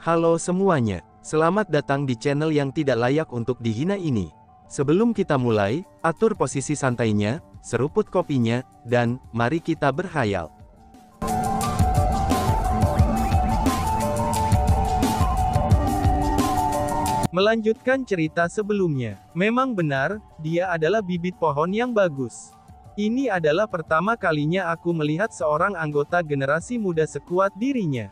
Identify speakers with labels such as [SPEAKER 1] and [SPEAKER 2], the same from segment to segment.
[SPEAKER 1] Halo semuanya, selamat datang di channel yang tidak layak untuk dihina ini. Sebelum kita mulai, atur posisi santainya, seruput kopinya, dan mari kita berkhayal. Melanjutkan cerita sebelumnya, memang benar, dia adalah bibit pohon yang bagus. Ini adalah pertama kalinya aku melihat seorang anggota generasi muda sekuat dirinya.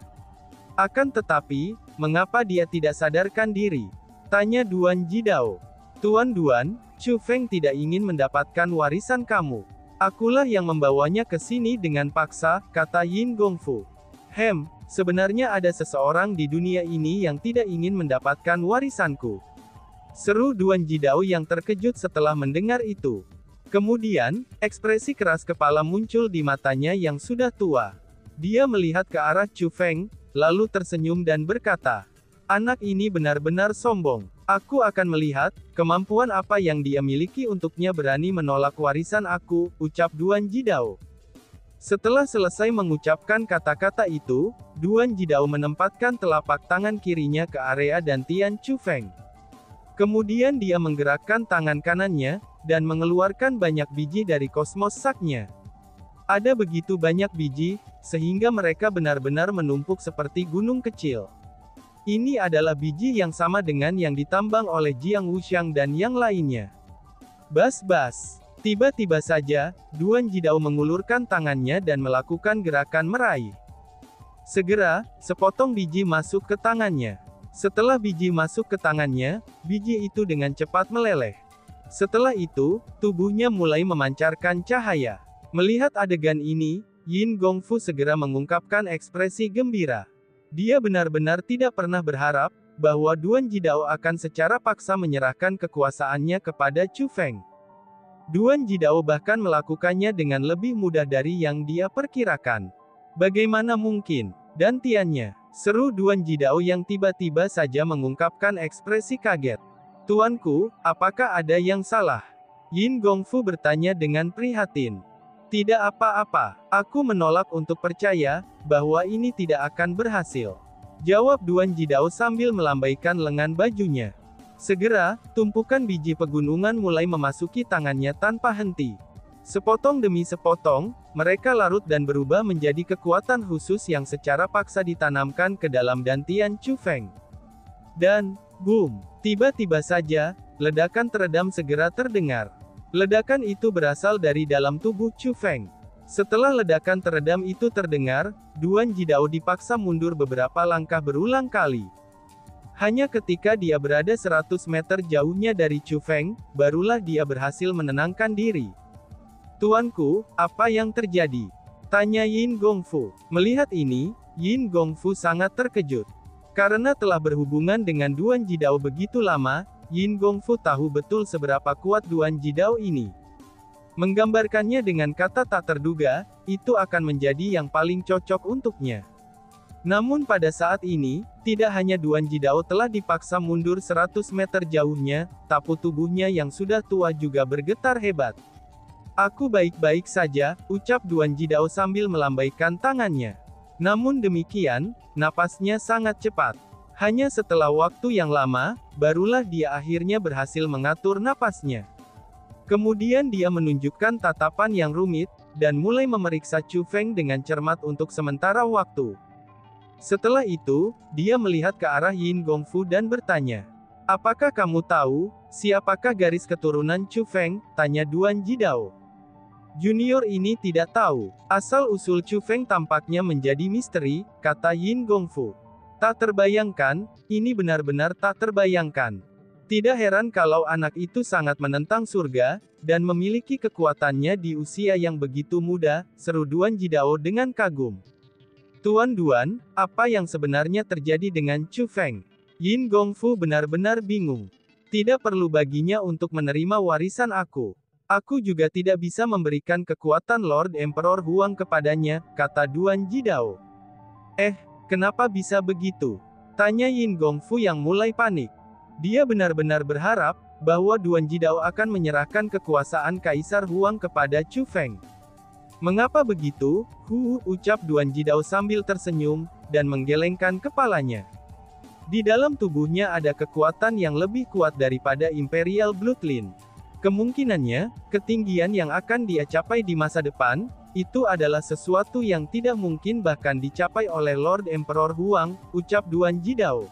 [SPEAKER 1] Akan tetapi, mengapa dia tidak sadarkan diri? Tanya Duan Jidao. Tuan Duan, Chu Feng tidak ingin mendapatkan warisan kamu. Akulah yang membawanya ke sini dengan paksa, kata Yin Gongfu. Sebenarnya ada seseorang di dunia ini yang tidak ingin mendapatkan warisanku. Seru Duan Jidao yang terkejut setelah mendengar itu. Kemudian, ekspresi keras kepala muncul di matanya yang sudah tua. Dia melihat ke arah Chu Feng, lalu tersenyum dan berkata, "Anak ini benar-benar sombong. Aku akan melihat, kemampuan apa yang dia miliki untuknya berani menolak warisan aku," ucap Duan Jidao. Setelah selesai mengucapkan kata-kata itu, Duan Jidao menempatkan telapak tangan kirinya ke area dantian Chu Feng. Kemudian dia menggerakkan tangan kanannya, dan mengeluarkan banyak biji dari kosmos saknya. Ada begitu banyak biji, sehingga mereka benar-benar menumpuk seperti gunung kecil. Ini adalah biji yang sama dengan yang ditambang oleh Jiang Wuxiang dan yang lainnya. Bas-bas. Tiba-tiba saja, Duan Jidao mengulurkan tangannya dan melakukan gerakan meraih. Segera, sepotong biji masuk ke tangannya. Setelah biji masuk ke tangannya, biji itu dengan cepat meleleh. Setelah itu, tubuhnya mulai memancarkan cahaya. Melihat adegan ini, Yin Gongfu segera mengungkapkan ekspresi gembira. Dia benar-benar tidak pernah berharap, bahwa Duan Jidao akan secara paksa menyerahkan kekuasaannya kepada Chu Feng. Duan Jidao bahkan melakukannya dengan lebih mudah dari yang dia perkirakan. Bagaimana mungkin? Dantiannya, seru Duan Jidao yang tiba-tiba saja mengungkapkan ekspresi kaget. Tuanku, apakah ada yang salah? Yin Gongfu bertanya dengan prihatin. Tidak apa-apa, aku menolak untuk percaya, bahwa ini tidak akan berhasil. Jawab Duan Jidao sambil melambaikan lengan bajunya. Segera, tumpukan biji pegunungan mulai memasuki tangannya tanpa henti. Sepotong demi sepotong, mereka larut dan berubah menjadi kekuatan khusus yang secara paksa ditanamkan ke dalam dantian Chu Feng. Dan, boom, tiba-tiba saja, ledakan teredam segera terdengar. Ledakan itu berasal dari dalam tubuh Chu Feng. Setelah ledakan teredam itu terdengar, Duan Jidao dipaksa mundur beberapa langkah berulang kali. Hanya ketika dia berada 100 meter jauhnya dari Chu Feng, barulah dia berhasil menenangkan diri. Tuanku, apa yang terjadi? Tanya Yin Gongfu. Melihat ini, Yin Gongfu sangat terkejut. Karena telah berhubungan dengan Duan Jidao begitu lama, Yin Gongfu tahu betul seberapa kuat Duan Jidao ini. Menggambarkannya dengan kata tak terduga, itu akan menjadi yang paling cocok untuknya. Namun pada saat ini, tidak hanya Duan Jidao telah dipaksa mundur 100 meter jauhnya, tapu tubuhnya yang sudah tua juga bergetar hebat. Aku baik-baik saja, ucap Duan Jidao sambil melambaikan tangannya. Namun demikian, napasnya sangat cepat. Hanya setelah waktu yang lama, barulah dia akhirnya berhasil mengatur napasnya. Kemudian dia menunjukkan tatapan yang rumit, dan mulai memeriksa Chu Feng dengan cermat untuk sementara waktu. Setelah itu, dia melihat ke arah Yin Gongfu dan bertanya, "Apakah kamu tahu, siapakah garis keturunan Chu Feng?" tanya Duan Jidao. Junior ini tidak tahu. Asal-usul Chu Feng tampaknya menjadi misteri, kata Yin Gongfu. Tak terbayangkan, ini benar-benar tak terbayangkan. Tidak heran kalau anak itu sangat menentang surga, dan memiliki kekuatannya di usia yang begitu muda, seru Duan Jidao dengan kagum. Tuan Duan, apa yang sebenarnya terjadi dengan Chu Feng? Yin Gongfu benar-benar bingung. Tidak perlu baginya untuk menerima warisan aku. Aku juga tidak bisa memberikan kekuatan Lord Emperor Huang kepadanya, kata Duan Jidao. Kenapa bisa begitu? Tanya Yin Gongfu yang mulai panik. Dia benar-benar berharap, bahwa Duan Jidao akan menyerahkan kekuasaan Kaisar Huang kepada Chu Feng. Mengapa begitu? Ucap Duan Jidao sambil tersenyum, dan menggelengkan kepalanya. Di dalam tubuhnya ada kekuatan yang lebih kuat daripada Imperial Bloodline. Kemungkinannya, ketinggian yang akan dia capai di masa depan, itu adalah sesuatu yang tidak mungkin bahkan dicapai oleh Lord Emperor Huang, ucap Duan Jidao.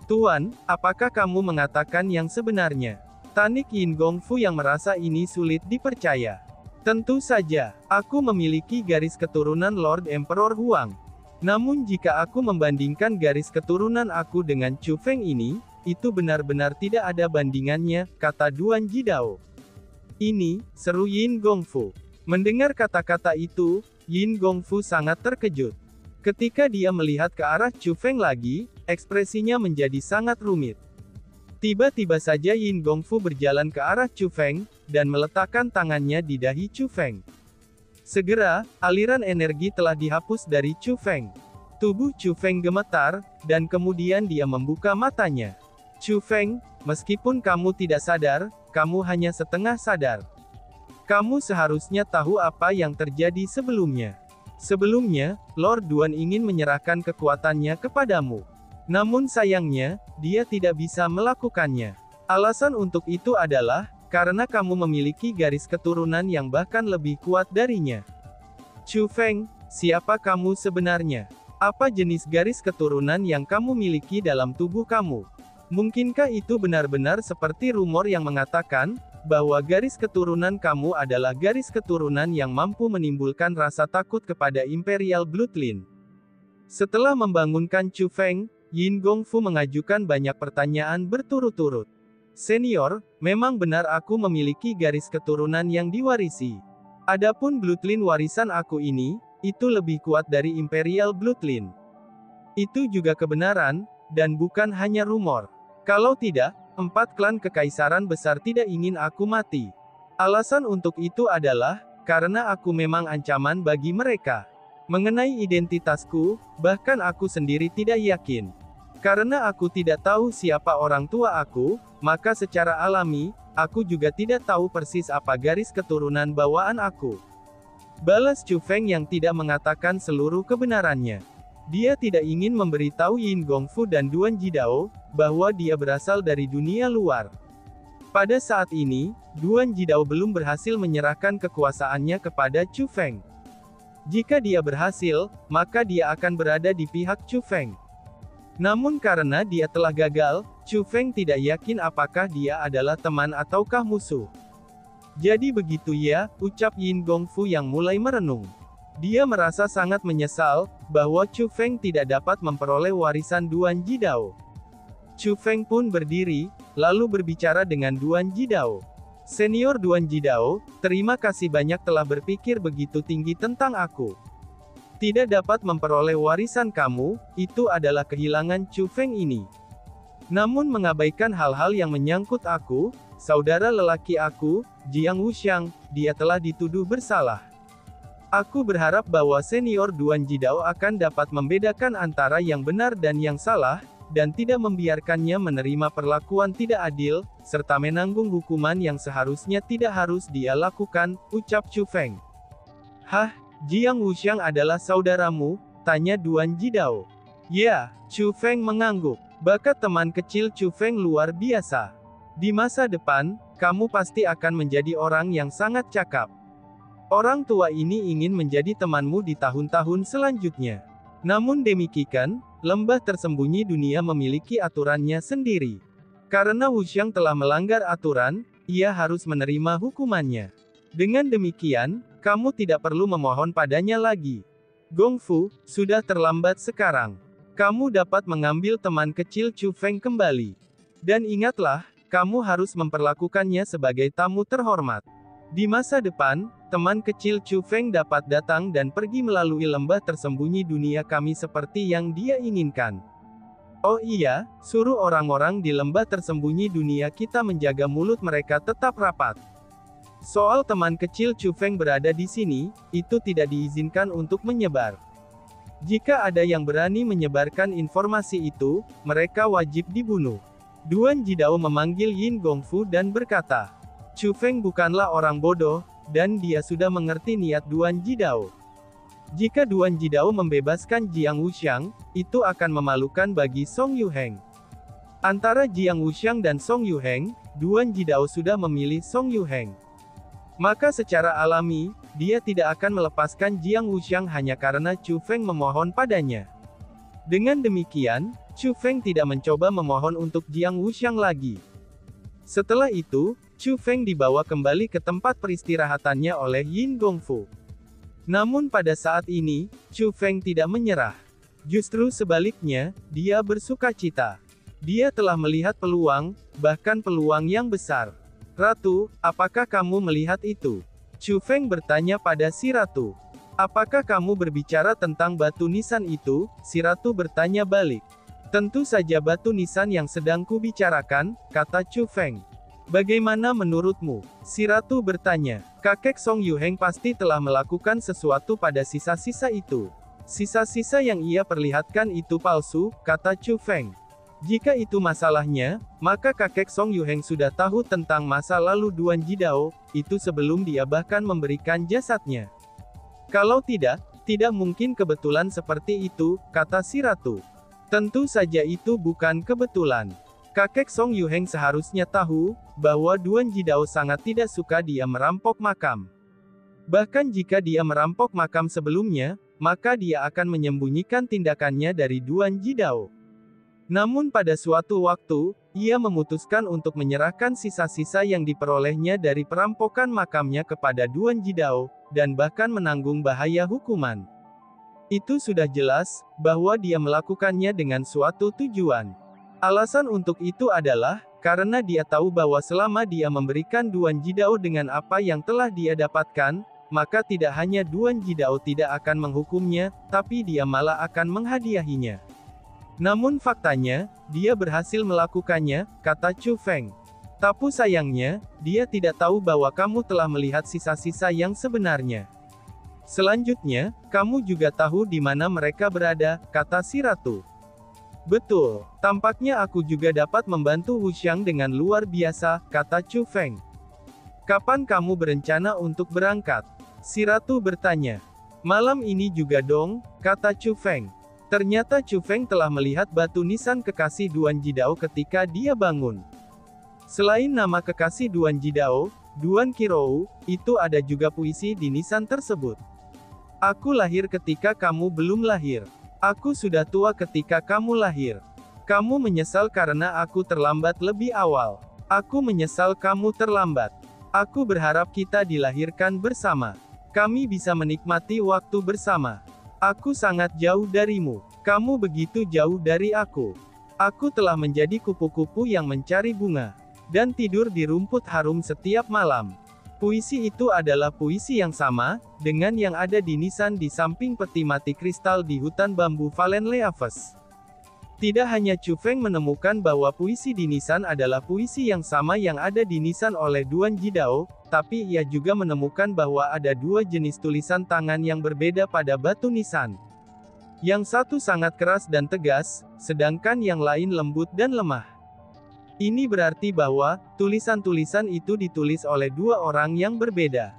[SPEAKER 1] Tuan, apakah kamu mengatakan yang sebenarnya? Tanik Yin Gongfu yang merasa ini sulit dipercaya. Tentu saja, aku memiliki garis keturunan Lord Emperor Huang. Namun jika aku membandingkan garis keturunan aku dengan Chu Feng ini, itu benar-benar tidak ada bandingannya, kata Duan Jidao. Ini, seru Yin Gongfu. Mendengar kata-kata itu, Yin Gongfu sangat terkejut. Ketika dia melihat ke arah Chu Feng lagi, ekspresinya menjadi sangat rumit. Tiba-tiba saja Yin Gongfu berjalan ke arah Chu Feng, dan meletakkan tangannya di dahi Chu Feng. Segera, aliran energi telah dihapus dari Chu Feng. Tubuh Chu Feng gemetar, dan kemudian dia membuka matanya. Chu Feng, meskipun kamu tidak sadar, kamu hanya setengah sadar. Kamu seharusnya tahu apa yang terjadi sebelumnya. Sebelumnya, Lord Duan ingin menyerahkan kekuatannya kepadamu. Namun sayangnya, dia tidak bisa melakukannya. Alasan untuk itu adalah, karena kamu memiliki garis keturunan yang bahkan lebih kuat darinya. Chu Feng, siapa kamu sebenarnya? Apa jenis garis keturunan yang kamu miliki dalam tubuh kamu? Mungkinkah itu benar-benar seperti rumor yang mengatakan, bahwa garis keturunan kamu adalah garis keturunan yang mampu menimbulkan rasa takut kepada Imperial Bloodline? Setelah membangunkan Chu Feng, Yin Gongfu mengajukan banyak pertanyaan berturut-turut. Senior, memang benar aku memiliki garis keturunan yang diwarisi. Adapun Bloodline warisan aku ini, itu lebih kuat dari Imperial Bloodline. Itu juga kebenaran, dan bukan hanya rumor. Kalau tidak, 4 klan kekaisaran besar tidak ingin aku mati. Alasan untuk itu adalah, karena aku memang ancaman bagi mereka. Mengenai identitasku, bahkan aku sendiri tidak yakin. Karena aku tidak tahu siapa orang tua aku, maka secara alami, aku juga tidak tahu persis apa garis keturunan bawaan aku. Balas Chu Feng yang tidak mengatakan seluruh kebenarannya. Dia tidak ingin memberitahu Yin Gongfu dan Duan Jidao, bahwa dia berasal dari dunia luar. Pada saat ini, Duan Jidao belum berhasil menyerahkan kekuasaannya kepada Chu Feng. Jika dia berhasil, maka dia akan berada di pihak Chu Feng. Namun karena dia telah gagal, Chu Feng tidak yakin apakah dia adalah teman ataukah musuh. Jadi begitu ya, ucap Yin Gongfu yang mulai merenung. Dia merasa sangat menyesal, bahwa Chu Feng tidak dapat memperoleh warisan Duan Jidao. Chu Feng pun berdiri, lalu berbicara dengan Duan Jidao. Senior Duan Jidao, terima kasih banyak telah berpikir begitu tinggi tentang aku. Tidak dapat memperoleh warisan kamu, itu adalah kehilangan Chu Feng ini. Namun mengabaikan hal-hal yang menyangkut aku, saudara lelaki aku, Jiang Wuxiang, dia telah dituduh bersalah. Aku berharap bahwa senior Duan Jidao akan dapat membedakan antara yang benar dan yang salah, dan tidak membiarkannya menerima perlakuan tidak adil, serta menanggung hukuman yang seharusnya tidak harus dia lakukan, ucap Chu Feng. Hah, Jiang Wuxiang adalah saudaramu? Tanya Duan Jidao. Ya, Chu Feng mengangguk. Bakat teman kecil Chu Feng luar biasa. Di masa depan, kamu pasti akan menjadi orang yang sangat cakap. Orang tua ini ingin menjadi temanmu di tahun-tahun selanjutnya. Namun demikian, lembah tersembunyi dunia memiliki aturannya sendiri. Karena Wuxiang telah melanggar aturan, ia harus menerima hukumannya. Dengan demikian, kamu tidak perlu memohon padanya lagi. Gongfu, sudah terlambat sekarang. Kamu dapat mengambil teman kecil Chu Feng kembali. Dan ingatlah, kamu harus memperlakukannya sebagai tamu terhormat. Di masa depan, teman kecil Chu Feng dapat datang dan pergi melalui lembah tersembunyi dunia kami seperti yang dia inginkan. Oh iya, suruh orang-orang di lembah tersembunyi dunia kita menjaga mulut mereka tetap rapat. Soal teman kecil Chu Feng berada di sini, itu tidak diizinkan untuk menyebar. Jika ada yang berani menyebarkan informasi itu, mereka wajib dibunuh. Duan Jidao memanggil Yin Gongfu dan berkata, Chu Feng bukanlah orang bodoh, dan dia sudah mengerti niat Duan Jidao. Jika Duan Jidao membebaskan Jiang Wuxiang, itu akan memalukan bagi Song Yuheng. Antara Jiang Wuxiang dan Song Yuheng, Duan Jidao sudah memilih Song Yuheng. Maka secara alami, dia tidak akan melepaskan Jiang Wuxiang hanya karena Chu Feng memohon padanya. Dengan demikian, Chu Feng tidak mencoba memohon untuk Jiang Wuxiang lagi. Setelah itu, Chu Feng dibawa kembali ke tempat peristirahatannya oleh Yin Gongfu. Namun pada saat ini, Chu Feng tidak menyerah. Justru sebaliknya, dia bersukacita. Dia telah melihat peluang, bahkan peluang yang besar. Ratu, apakah kamu melihat itu? Chu Feng bertanya pada si ratu. Apakah kamu berbicara tentang batu nisan itu? Si ratu bertanya balik. Tentu saja batu nisan yang sedang kubicarakan, kata Chu Feng. Bagaimana menurutmu? Si ratu bertanya. Kakek Song Yuheng pasti telah melakukan sesuatu pada sisa-sisa itu. Sisa-sisa yang ia perlihatkan itu palsu, kata Chu Feng. Jika itu masalahnya, maka kakek Song Yuheng sudah tahu tentang masa lalu Duan Jidao, itu sebelum dia bahkan memberikan jasadnya. Kalau tidak mungkin kebetulan seperti itu, kata si ratu. Tentu saja itu bukan kebetulan. Kakek Song Yuheng seharusnya tahu, bahwa Duan Jidao sangat tidak suka dia merampok makam. Bahkan jika dia merampok makam sebelumnya, maka dia akan menyembunyikan tindakannya dari Duan Jidao. Namun pada suatu waktu, ia memutuskan untuk menyerahkan sisa-sisa yang diperolehnya dari perampokan makamnya kepada Duan Jidao, dan bahkan menanggung bahaya hukuman. Itu sudah jelas, bahwa dia melakukannya dengan suatu tujuan. Alasan untuk itu adalah, karena dia tahu bahwa selama dia memberikan Duan Jidao dengan apa yang telah dia dapatkan, maka tidak hanya Duan Jidao tidak akan menghukumnya, tapi dia malah akan menghadiahinya. Namun faktanya, dia berhasil melakukannya, kata Chu Feng. Tapi sayangnya, dia tidak tahu bahwa kamu telah melihat sisa-sisa yang sebenarnya. Selanjutnya, kamu juga tahu di mana mereka berada, kata si ratu. Betul, tampaknya aku juga dapat membantu Wuxiang dengan luar biasa, kata Chu Feng. Kapan kamu berencana untuk berangkat? Si ratu bertanya. Malam ini juga dong, kata Chu Feng. Ternyata Chu Feng telah melihat batu nisan kekasih Duan Jidao ketika dia bangun. Selain nama kekasih Duan Jidao, Duan Qirou, itu ada juga puisi di nisan tersebut. Aku lahir ketika kamu belum lahir. Aku sudah tua ketika kamu lahir. Kamu menyesal karena aku terlambat lebih awal. Aku menyesal kamu terlambat. Aku berharap kita dilahirkan bersama. Kami bisa menikmati waktu bersama. Aku sangat jauh darimu. Kamu begitu jauh dari aku. Aku telah menjadi kupu-kupu yang mencari bunga. Dan tidur di rumput harum setiap malam. Puisi itu adalah puisi yang sama, dengan yang ada di nisan di samping peti mati kristal di hutan bambu Valen Leaves. Tidak hanya Chu Feng menemukan bahwa puisi di nisan adalah puisi yang sama yang ada di nisan oleh Duan Jidao, tapi ia juga menemukan bahwa ada dua jenis tulisan tangan yang berbeda pada batu nisan. Yang satu sangat keras dan tegas, sedangkan yang lain lembut dan lemah. Ini berarti bahwa, tulisan-tulisan itu ditulis oleh dua orang yang berbeda.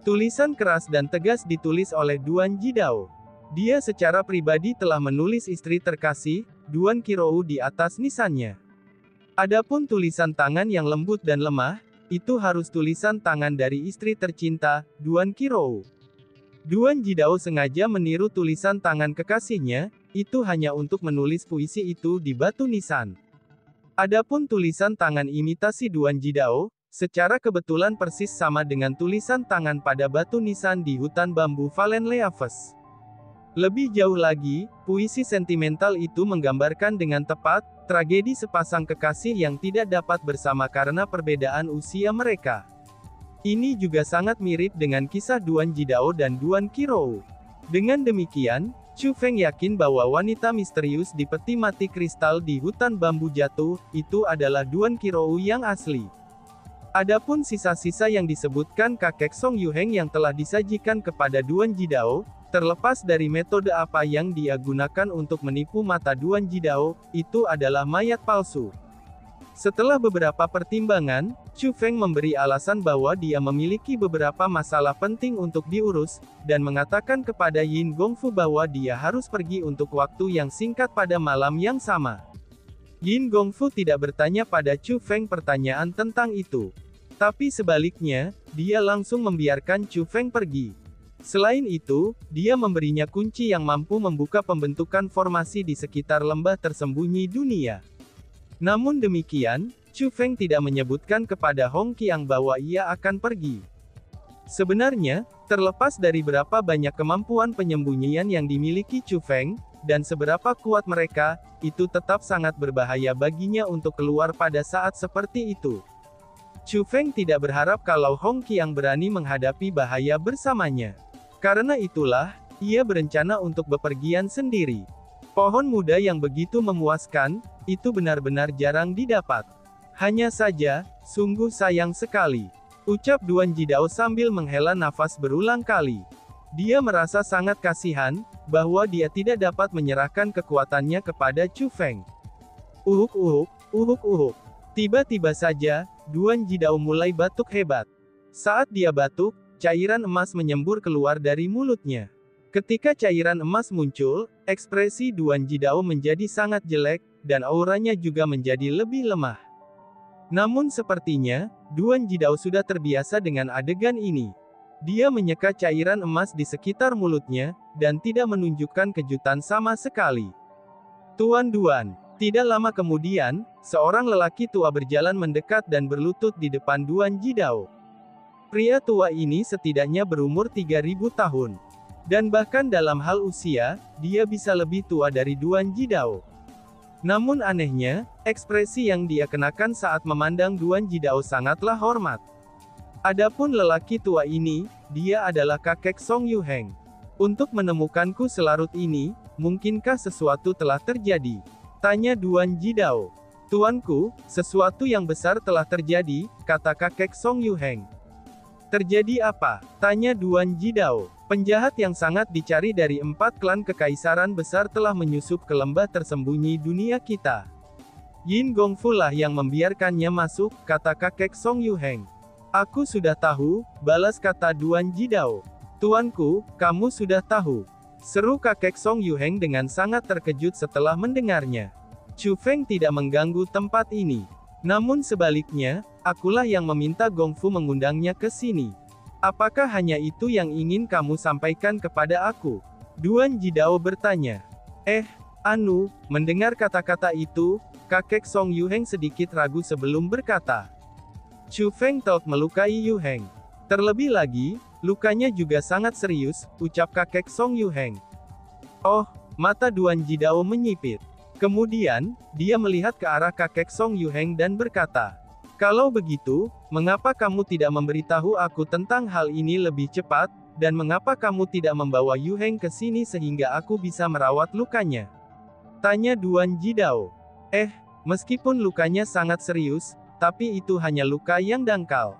[SPEAKER 1] Tulisan keras dan tegas ditulis oleh Duan Jidao. Dia secara pribadi telah menulis istri terkasih, Duan Qirou di atas nisannya. Adapun tulisan tangan yang lembut dan lemah, itu harus tulisan tangan dari istri tercinta, Duan Qirou. Duan Jidao sengaja meniru tulisan tangan kekasihnya, itu hanya untuk menulis puisi itu di batu nisan. Adapun tulisan tangan imitasi Duan Jidao, secara kebetulan persis sama dengan tulisan tangan pada batu nisan di hutan bambu Valen Leaves. Lebih jauh lagi, puisi sentimental itu menggambarkan dengan tepat, tragedi sepasang kekasih yang tidak dapat bersama karena perbedaan usia mereka. Ini juga sangat mirip dengan kisah Duan Jidao dan Duan Qirou. Dengan demikian, Chu Feng yakin bahwa wanita misterius di peti mati kristal di hutan bambu jatuh, itu adalah Duan Qirou yang asli. Adapun sisa-sisa yang disebutkan kakek Song Yuheng yang telah disajikan kepada Duan Jidao, terlepas dari metode apa yang dia gunakan untuk menipu mata Duan Jidao, itu adalah mayat palsu. Setelah beberapa pertimbangan, Chu Feng memberi alasan bahwa dia memiliki beberapa masalah penting untuk diurus, dan mengatakan kepada Yin Gongfu bahwa dia harus pergi untuk waktu yang singkat pada malam yang sama. Yin Gongfu tidak bertanya pada Chu Feng pertanyaan tentang itu. Tapi sebaliknya, dia langsung membiarkan Chu Feng pergi. Selain itu, dia memberinya kunci yang mampu membuka pembentukan formasi di sekitar lembah tersembunyi dunia. Namun demikian, Chu Feng tidak menyebutkan kepada Hong Qiang bahwa ia akan pergi. Sebenarnya, terlepas dari berapa banyak kemampuan penyembunyian yang dimiliki Chu Feng, dan seberapa kuat mereka, itu tetap sangat berbahaya baginya untuk keluar pada saat seperti itu. Chu Feng tidak berharap kalau Hong Qiang berani menghadapi bahaya bersamanya. Karena itulah, ia berencana untuk bepergian sendiri. Pohon muda yang begitu memuaskan, itu benar-benar jarang didapat. Hanya saja, sungguh sayang sekali. Ucap Duan Jidao sambil menghela nafas berulang kali. Dia merasa sangat kasihan, bahwa dia tidak dapat menyerahkan kekuatannya kepada Chu Feng. Uhuk. Tiba-tiba saja, Duan Jidao mulai batuk hebat. Saat dia batuk, cairan emas menyembur keluar dari mulutnya. Ketika cairan emas muncul, ekspresi Duan Jidao menjadi sangat jelek, dan auranya juga menjadi lebih lemah. Namun sepertinya, Duan Jidao sudah terbiasa dengan adegan ini. Dia menyeka cairan emas di sekitar mulutnya, dan tidak menunjukkan kejutan sama sekali. Tuan Duan. Tidak lama kemudian, seorang lelaki tua berjalan mendekat dan berlutut di depan Duan Jidao. Pria tua ini setidaknya berumur 3000 tahun. Dan bahkan dalam hal usia, dia bisa lebih tua dari Duan Jidao. Namun anehnya, ekspresi yang dia kenakan saat memandang Duan Jidao sangatlah hormat. Adapun lelaki tua ini, dia adalah kakek Song Yuheng. Untuk menemukanku selarut ini, mungkinkah sesuatu telah terjadi? Tanya Duan Jidao. Tuanku, sesuatu yang besar telah terjadi, kata kakek Song Yuheng. Terjadi apa? Tanya Duan Jidao. Penjahat yang sangat dicari dari 4 klan kekaisaran besar telah menyusup ke lembah tersembunyi dunia kita. Yin Gongfu lah yang membiarkannya masuk, kata kakek Song Yuheng. Aku sudah tahu, balas kata Duan Jidao. Tuanku, kamu sudah tahu. Seru kakek Song Yuheng dengan sangat terkejut setelah mendengarnya. Chu Feng tidak mengganggu tempat ini. Namun sebaliknya, akulah yang meminta Gongfu mengundangnya ke sini. Apakah hanya itu yang ingin kamu sampaikan kepada aku? Duan Jidao bertanya. Mendengar kata-kata itu, kakek Song Yuheng sedikit ragu sebelum berkata. Chu Feng telah melukai Yuheng. Terlebih lagi, lukanya juga sangat serius, ucap kakek Song Yuheng. Oh, mata Duan Jidao menyipit. Kemudian, dia melihat ke arah kakek Song Yuheng dan berkata, kalau begitu, mengapa kamu tidak memberitahu aku tentang hal ini lebih cepat, dan mengapa kamu tidak membawa Yuheng ke sini sehingga aku bisa merawat lukanya? Tanya Duan Jidao. Meskipun lukanya sangat serius, tapi itu hanya luka yang dangkal.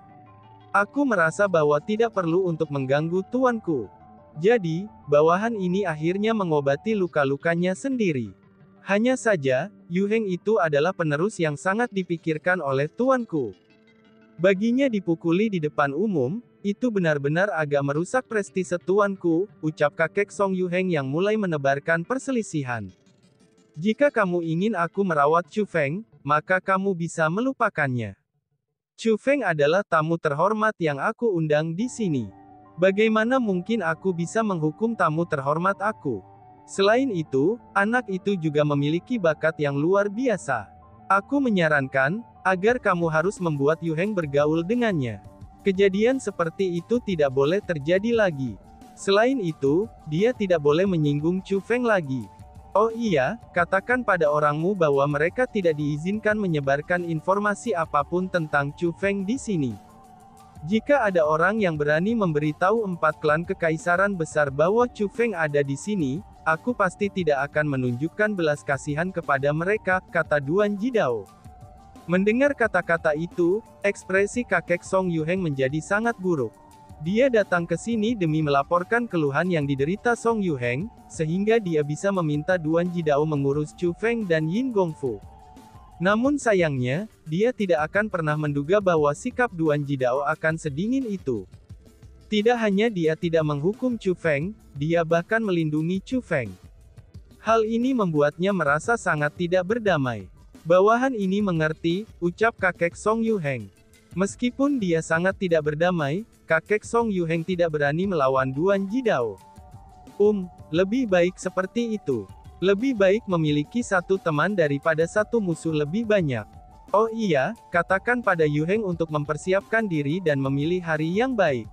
[SPEAKER 1] Aku merasa bahwa tidak perlu untuk mengganggu tuanku. Jadi, bawahan ini akhirnya mengobati luka-lukanya sendiri. Hanya saja, Yuheng itu adalah penerus yang sangat dipikirkan oleh tuanku. Baginya dipukuli di depan umum, itu benar-benar agak merusak prestise tuanku, ucap kakek Song Yuheng yang mulai menebarkan perselisihan. Jika kamu ingin aku merawat Chu Feng, maka kamu bisa melupakannya. Chu Feng adalah tamu terhormat yang aku undang di sini. Bagaimana mungkin aku bisa menghukum tamu terhormat aku? Selain itu, anak itu juga memiliki bakat yang luar biasa. Aku menyarankan, agar kamu harus membuat Yuheng bergaul dengannya. Kejadian seperti itu tidak boleh terjadi lagi. Selain itu, dia tidak boleh menyinggung Chu Feng lagi. Oh iya, katakan pada orangmu bahwa mereka tidak diizinkan menyebarkan informasi apapun tentang Chu Feng di sini. Jika ada orang yang berani memberitahu 4 klan kekaisaran besar bahwa Chu Feng ada di sini, aku pasti tidak akan menunjukkan belas kasihan kepada mereka, kata Duan Jidao. Mendengar kata-kata itu, ekspresi kakek Song Yuheng menjadi sangat buruk. Dia datang ke sini demi melaporkan keluhan yang diderita Song Yuheng, sehingga dia bisa meminta Duan Jidao mengurus Chu Feng dan Yin Gongfu. Namun sayangnya, dia tidak akan pernah menduga bahwa sikap Duan Jidao akan sedingin itu. Tidak hanya dia tidak menghukum Chu Feng, dia bahkan melindungi Chu Feng. Hal ini membuatnya merasa sangat tidak berdamai. Bawahan ini mengerti, ucap kakek Song Yuheng. Meskipun dia sangat tidak berdamai, kakek Song Yuheng tidak berani melawan Duan Jidao. Lebih baik seperti itu. Lebih baik memiliki satu teman daripada satu musuh lebih banyak. Oh iya, katakan pada Yuheng untuk mempersiapkan diri dan memilih hari yang baik.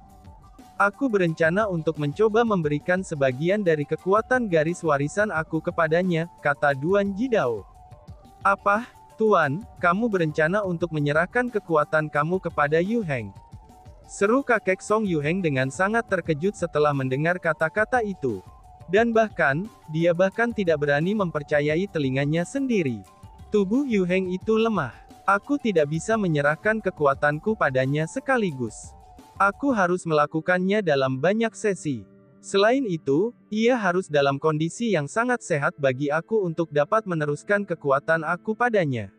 [SPEAKER 1] Aku berencana untuk mencoba memberikan sebagian dari kekuatan garis warisan aku kepadanya, kata Duan Jidao. Apa, Tuan, kamu berencana untuk menyerahkan kekuatan kamu kepada Yuheng? Seru kakek Song Yuheng dengan sangat terkejut setelah mendengar kata-kata itu. Dan bahkan, dia bahkan tidak berani mempercayai telinganya sendiri. Tubuh Yuheng itu lemah. Aku tidak bisa menyerahkan kekuatanku padanya sekaligus. Aku harus melakukannya dalam banyak sesi. Selain itu, ia harus dalam kondisi yang sangat sehat bagi aku untuk dapat meneruskan kekuatan aku padanya.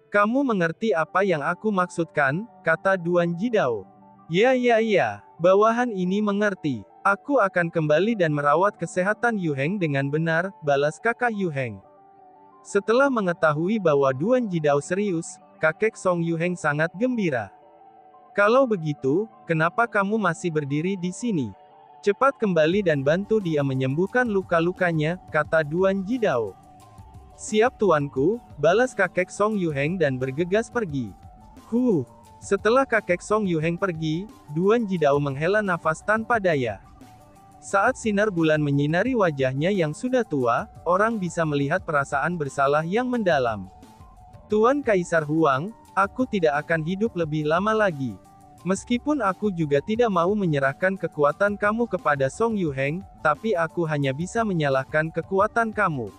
[SPEAKER 1] Kamu mengerti apa yang aku maksudkan, kata Duan Jidao. Ya, bawahan ini mengerti. Aku akan kembali dan merawat kesehatan Yuheng dengan benar, balas kakak Yuheng. Setelah mengetahui bahwa Duan Jidao serius, kakek Song Yuheng sangat gembira. Kalau begitu, kenapa kamu masih berdiri di sini? Cepat kembali dan bantu dia menyembuhkan luka-lukanya, kata Duan Jidao. Siap tuanku, balas kakek Song Yuheng dan bergegas pergi. Setelah kakek Song Yuheng pergi, Duan Jidao menghela nafas tanpa daya. Saat sinar bulan menyinari wajahnya yang sudah tua, orang bisa melihat perasaan bersalah yang mendalam. Tuan Kaisar Huang, aku tidak akan hidup lebih lama lagi. Meskipun aku juga tidak mau menyerahkan kekuatan kamu kepada Song Yuheng, tapi aku hanya bisa menyalahkan kekuatan kamu.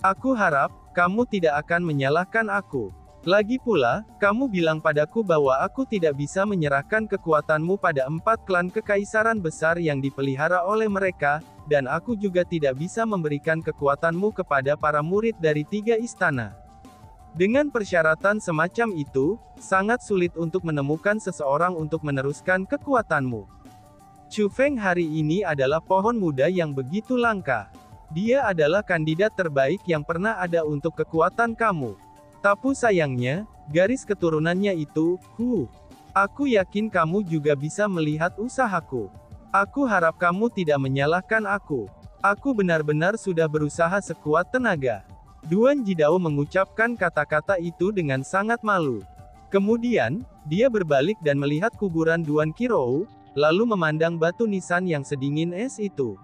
[SPEAKER 1] Aku harap, kamu tidak akan menyalahkan aku. Lagi pula, kamu bilang padaku bahwa aku tidak bisa menyerahkan kekuatanmu pada 4 klan kekaisaran besar yang dipelihara oleh mereka, dan aku juga tidak bisa memberikan kekuatanmu kepada para murid dari 3 istana. Dengan persyaratan semacam itu, sangat sulit untuk menemukan seseorang untuk meneruskan kekuatanmu. Chu Feng hari ini adalah pohon muda yang begitu langka. Dia adalah kandidat terbaik yang pernah ada untuk kekuatan kamu. Tapi sayangnya, garis keturunannya itu, aku yakin kamu juga bisa melihat usahaku. Aku harap kamu tidak menyalahkan aku. Aku benar-benar sudah berusaha sekuat tenaga. Duan Jidao mengucapkan kata-kata itu dengan sangat malu. Kemudian, dia berbalik dan melihat kuburan Duan Qirou, lalu memandang batu nisan yang sedingin es itu.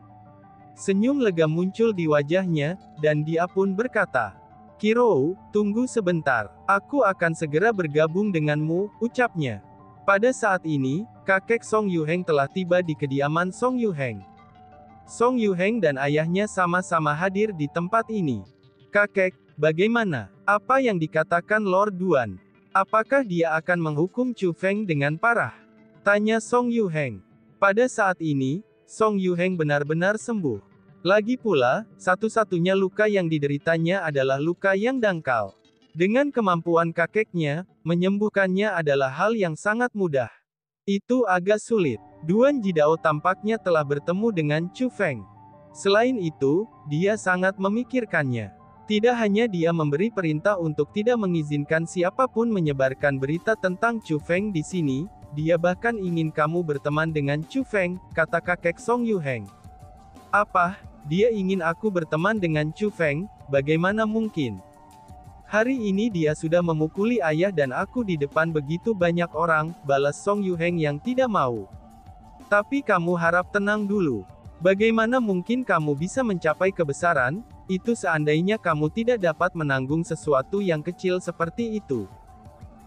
[SPEAKER 1] Senyum lega muncul di wajahnya, dan dia pun berkata, Qirou, tunggu sebentar. Aku akan segera bergabung denganmu, ucapnya. Pada saat ini, kakek Song Yuheng telah tiba di kediaman Song Yuheng. Song Yuheng dan ayahnya sama-sama hadir di tempat ini. Kakek, bagaimana? Apa yang dikatakan Lord Duan? Apakah dia akan menghukum Chu Feng dengan parah? Tanya Song Yuheng. Pada saat ini, Song Yuheng benar-benar sembuh. Lagi pula, satu-satunya luka yang dideritanya adalah luka yang dangkal. Dengan kemampuan kakeknya, menyembuhkannya adalah hal yang sangat mudah. Itu agak sulit. Duan Jidao tampaknya telah bertemu dengan Chu Feng. Selain itu, dia sangat memikirkannya. Tidak hanya dia memberi perintah untuk tidak mengizinkan siapapun menyebarkan berita tentang Chu Feng di sini, dia bahkan ingin kamu berteman dengan Chu Feng, kata kakek Song Yuheng. Apa? Dia ingin aku berteman dengan Chu Feng? Bagaimana mungkin? Hari ini dia sudah memukuli ayah dan aku di depan begitu banyak orang, balas Song Yuheng yang tidak mau. Tapi kamu harap tenang dulu. Bagaimana mungkin kamu bisa mencapai kebesaran? Itu seandainya kamu tidak dapat menanggung sesuatu yang kecil seperti itu.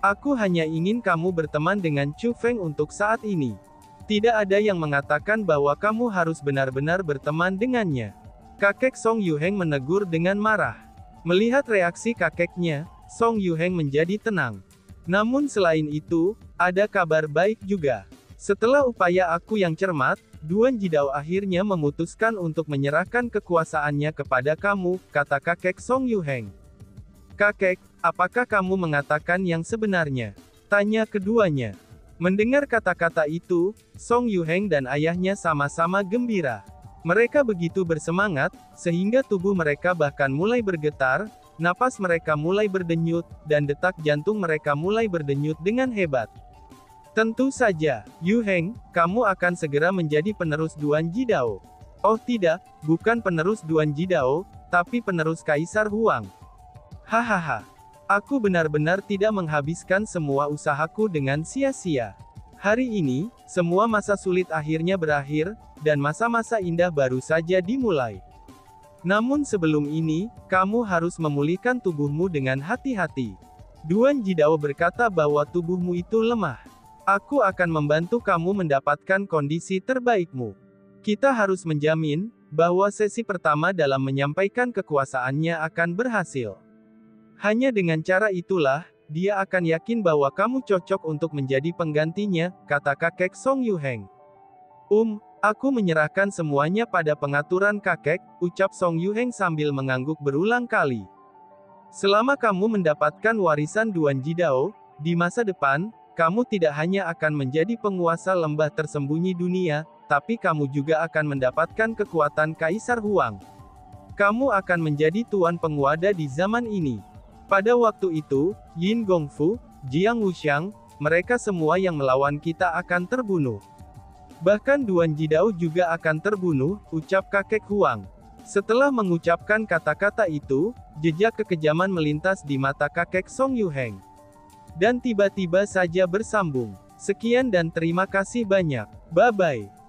[SPEAKER 1] Aku hanya ingin kamu berteman dengan Chu Feng untuk saat ini. Tidak ada yang mengatakan bahwa kamu harus benar-benar berteman dengannya. Kakek Song Yuheng menegur dengan marah. Melihat reaksi kakeknya, Song Yuheng menjadi tenang. Namun selain itu, ada kabar baik juga. Setelah upaya aku yang cermat, Duan Jidao akhirnya memutuskan untuk menyerahkan kekuasaannya kepada kamu, kata kakek Song Yuheng. Kakek, apakah kamu mengatakan yang sebenarnya? Tanya keduanya. Mendengar kata-kata itu, Song Yuheng dan ayahnya sama-sama gembira. Mereka begitu bersemangat, sehingga tubuh mereka bahkan mulai bergetar, napas mereka mulai berdenyut, dan detak jantung mereka mulai berdenyut dengan hebat. Tentu saja, Yuheng, kamu akan segera menjadi penerus Duan Jidao. Oh tidak, bukan penerus Duan Jidao, tapi penerus Kaisar Huang. Hahaha. Aku benar-benar tidak menghabiskan semua usahaku dengan sia-sia. Hari ini, semua masa sulit akhirnya berakhir, dan masa-masa indah baru saja dimulai. Namun sebelum ini, kamu harus memulihkan tubuhmu dengan hati-hati. Duan Jidao berkata bahwa tubuhmu itu lemah. Aku akan membantu kamu mendapatkan kondisi terbaikmu. Kita harus menjamin bahwa sesi pertama dalam menyampaikan kekuasaannya akan berhasil. Hanya dengan cara itulah, dia akan yakin bahwa kamu cocok untuk menjadi penggantinya, kata kakek Song Yuheng. Aku menyerahkan semuanya pada pengaturan kakek, ucap Song Yuheng sambil mengangguk berulang kali. Selama kamu mendapatkan warisan Duan Jidao, di masa depan, kamu tidak hanya akan menjadi penguasa lembah tersembunyi dunia, tapi kamu juga akan mendapatkan kekuatan Kaisar Huang. Kamu akan menjadi tuan penguasa di zaman ini. Pada waktu itu, Yin Gongfu, Jiang Wuxiang, mereka semua yang melawan kita akan terbunuh. Bahkan Duan Jidao juga akan terbunuh, ucap kakek Huang. Setelah mengucapkan kata-kata itu, jejak kekejaman melintas di mata kakek Song Yuheng. Dan tiba-tiba saja bersambung. Sekian dan terima kasih banyak. Bye-bye.